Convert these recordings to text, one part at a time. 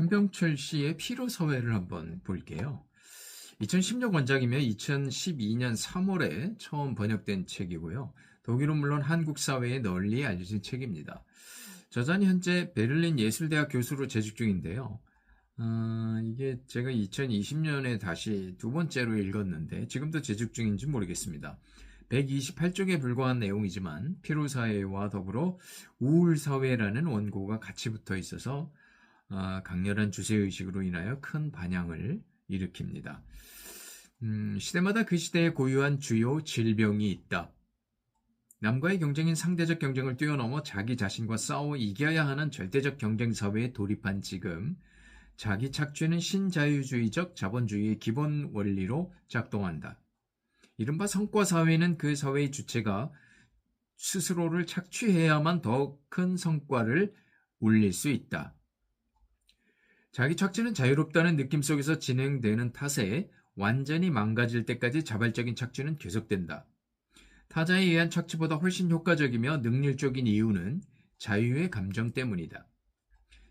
한병철 씨의 피로사회를 한번 볼게요. 2010년 원작이며 2012년 3월에 처음 번역된 책이고요. 독일은 물론 한국 사회에 널리 알려진 책입니다. 저자는 현재 베를린 예술대학 교수로 재직 중인데요. 이게 제가 2020년에 다시 두 번째로 읽었는데 지금도 재직 중인지 모르겠습니다. 128쪽에 불과한 내용이지만 피로사회와 더불어 우울사회라는 원고가 같이 붙어 있어서 강렬한 주제의식으로 인하여 큰 반향을 일으킵니다. 시대마다 그 시대에 고유한 주요 질병이 있다. 남과의 경쟁인 상대적 경쟁을 뛰어넘어 자기 자신과 싸워 이겨야 하는 절대적 경쟁 사회에 돌입한 지금, 자기 착취는 신자유주의적 자본주의의 기본 원리로 작동한다. 이른바 성과사회는 그 사회의 주체가 스스로를 착취해야만 더 큰 성과를 올릴 수 있다. 자기 착취는 자유롭다는 느낌 속에서 진행되는 탓에 완전히 망가질 때까지 자발적인 착취는 계속된다. 타자에 의한 착취보다 훨씬 효과적이며 능률적인 이유는 자유의 감정 때문이다.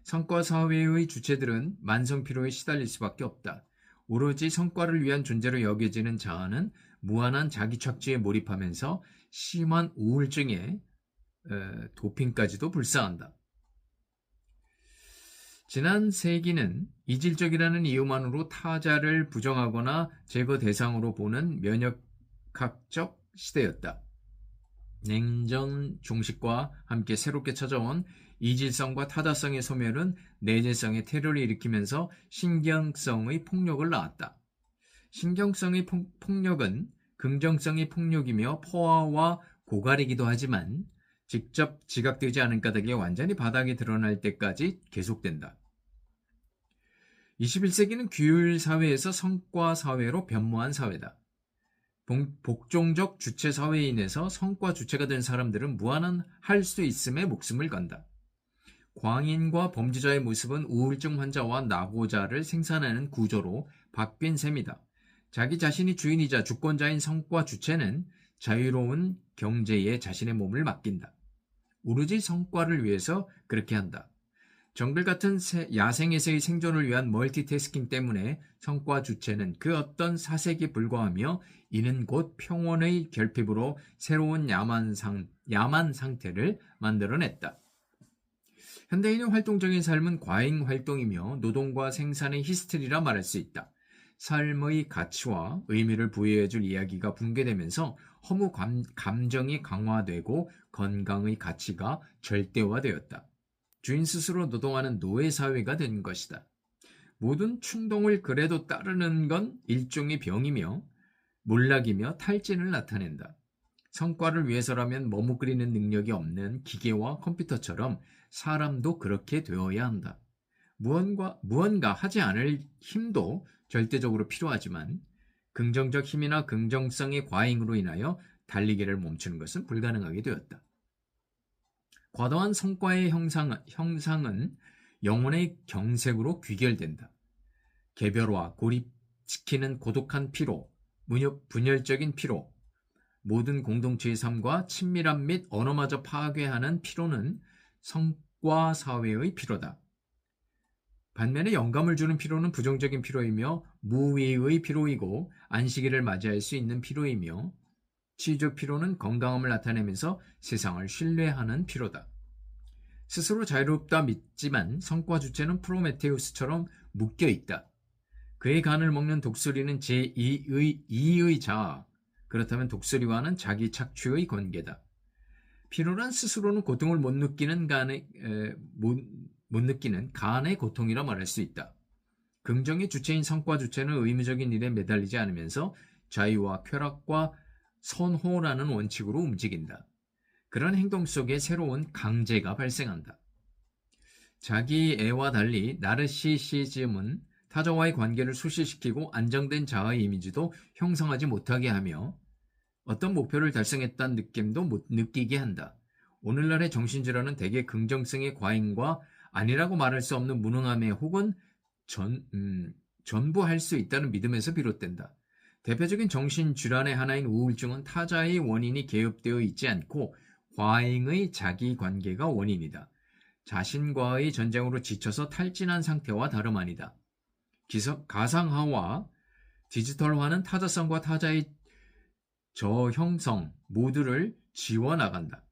성과사회의 주체들은 만성피로에 시달릴 수밖에 없다. 오로지 성과를 위한 존재로 여겨지는 자아는 무한한 자기 착취에 몰입하면서 심한 우울증에 도핑까지도 불사한다. 지난 세기는 이질적이라는 이유만으로 타자를 부정하거나 제거 대상으로 보는 면역학적 시대였다. 냉전 종식과 함께 새롭게 찾아온 이질성과 타다성의 소멸은 내재성의 테러를 일으키면서 신경성의 폭력을 낳았다. 신경성의 폭력은 긍정성의 폭력이며 포화와 고갈이기도 하지만 직접 지각되지 않은 까닭에 완전히 바닥에 드러날 때까지 계속된다. 21세기는 규율 사회에서 성과 사회로 변모한 사회다. 복종적 주체 사회에 인해서 성과 주체가 된 사람들은 무한한 할 수 있음에 목숨을 건다. 광인과 범죄자의 모습은 우울증 환자와 낙오자를 생산하는 구조로 바뀐 셈이다. 자기 자신이 주인이자 주권자인 성과 주체는 자유로운 경제에 자신의 몸을 맡긴다. 오로지 성과를 위해서 그렇게 한다. 정글 같은 야생에서의 생존을 위한 멀티태스킹 때문에 성과 주체는 그 어떤 사색에 불과하며 이는 곧 평온의 결핍으로 새로운 야만 상태를 만들어냈다. 현대인의 활동적인 삶은 과잉 활동이며 노동과 생산의 히스테리라 말할 수 있다. 삶의 가치와 의미를 부여해줄 이야기가 붕괴되면서 허무 감정이 강화되고 건강의 가치가 절대화되었다. 주인 스스로 노동하는 노예사회가 된 것이다. 모든 충동을 그래도 따르는 건 일종의 병이며 몰락이며 탈진을 나타낸다. 성과를 위해서라면 머뭇거리는 능력이 없는 기계와 컴퓨터처럼 사람도 그렇게 되어야 한다. 무언가 하지 않을 힘도 절대적으로 필요하지만 긍정적 힘이나 긍정성의 과잉으로 인하여 달리기를 멈추는 것은 불가능하게 되었다. 과도한 성과의 형상은 영혼의 경색으로 귀결된다. 개별화, 고립시키는 고독한 피로, 분열적인 피로, 모든 공동체의 삶과 친밀함 및 언어마저 파괴하는 피로는 성과 사회의 피로다. 반면에 영감을 주는 피로는 부정적인 피로이며 무위의 피로이고 안식일을 맞이할 수 있는 피로이며 치유적 피로는 건강함을 나타내면서 세상을 신뢰하는 피로다. 스스로 자유롭다 믿지만 성과 주체는 프로메테우스처럼 묶여있다. 그의 간을 먹는 독수리는 제2의 자아, 그렇다면 독수리와는 자기 착취의 관계다. 피로란 스스로는 고통을 못 느끼는 간의 고통이라 말할 수 있다. 긍정의 주체인 성과 주체는 의무적인 일에 매달리지 않으면서 자유와 쾌락과 선호라는 원칙으로 움직인다. 그런 행동 속에 새로운 강제가 발생한다. 자기애와 달리 나르시시즘은 타자와의 관계를 소실시키고 안정된 자아의 이미지도 형성하지 못하게 하며 어떤 목표를 달성했다는 느낌도 못 느끼게 한다. 오늘날의 정신질환은 대개 긍정성의 과잉과 아니라고 말할 수 없는 무능함에 혹은 전부 할 수 있다는 믿음에서 비롯된다. 대표적인 정신질환의 하나인 우울증은 타자의 원인이 개입되어 있지 않고 과잉의 자기관계가 원인이다. 자신과의 전쟁으로 지쳐서 탈진한 상태와 다름 아니다. 가상화와 디지털화는 타자성과 타자의 저형성 모두를 지워나간다.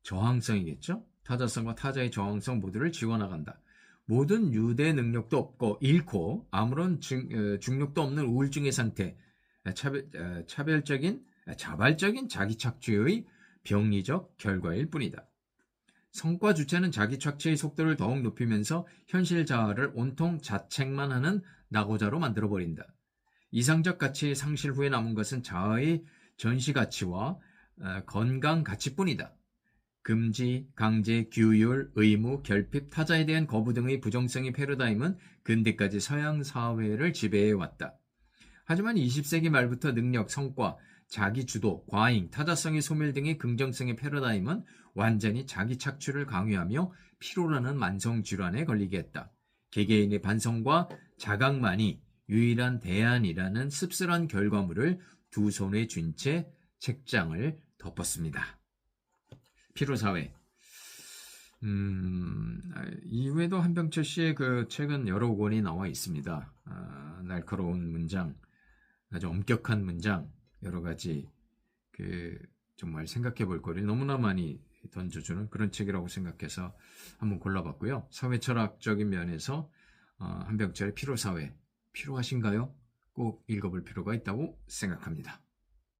저항성이겠죠? 타자성과 타자의 저항성 모두를 지워나간다. 모든 유대 능력도 잃고 아무런 중력도 없는 우울증의 상태, 자발적인 자기 착취의 병리적 결과일 뿐이다. 성과 주체는 자기 착취의 속도를 더욱 높이면서 현실 자아를 온통 자책만 하는 낙오자로 만들어버린다. 이상적 가치의 상실 후에 남은 것은 자아의 전시 가치와 건강 가치뿐이다. 금지, 강제, 규율, 의무, 결핍, 타자에 대한 거부 등의 부정성의 패러다임은 근대까지 서양 사회를 지배해왔다. 하지만 20세기 말부터 능력, 성과, 자기 주도, 과잉, 타자성의 소멸 등의 긍정성의 패러다임은 완전히 자기 착취를 강요하며 피로라는 만성 질환에 걸리게 했다. 개개인의 반성과 자각만이 유일한 대안이라는 씁쓸한 결과물을 두 손에 쥔 채 책장을 덮었습니다. 피로사회. 이외에도 한병철 씨의 그 책은 여러 권이 나와 있습니다. 날카로운 문장, 아주 엄격한 문장, 여러 가지 정말 생각해 볼 거리를 너무나 많이 던져주는 그런 책이라고 생각해서 한번 골라봤고요. 사회 철학적인 면에서 한병철의 피로사회, 필요하신가요? 꼭 읽어볼 필요가 있다고 생각합니다.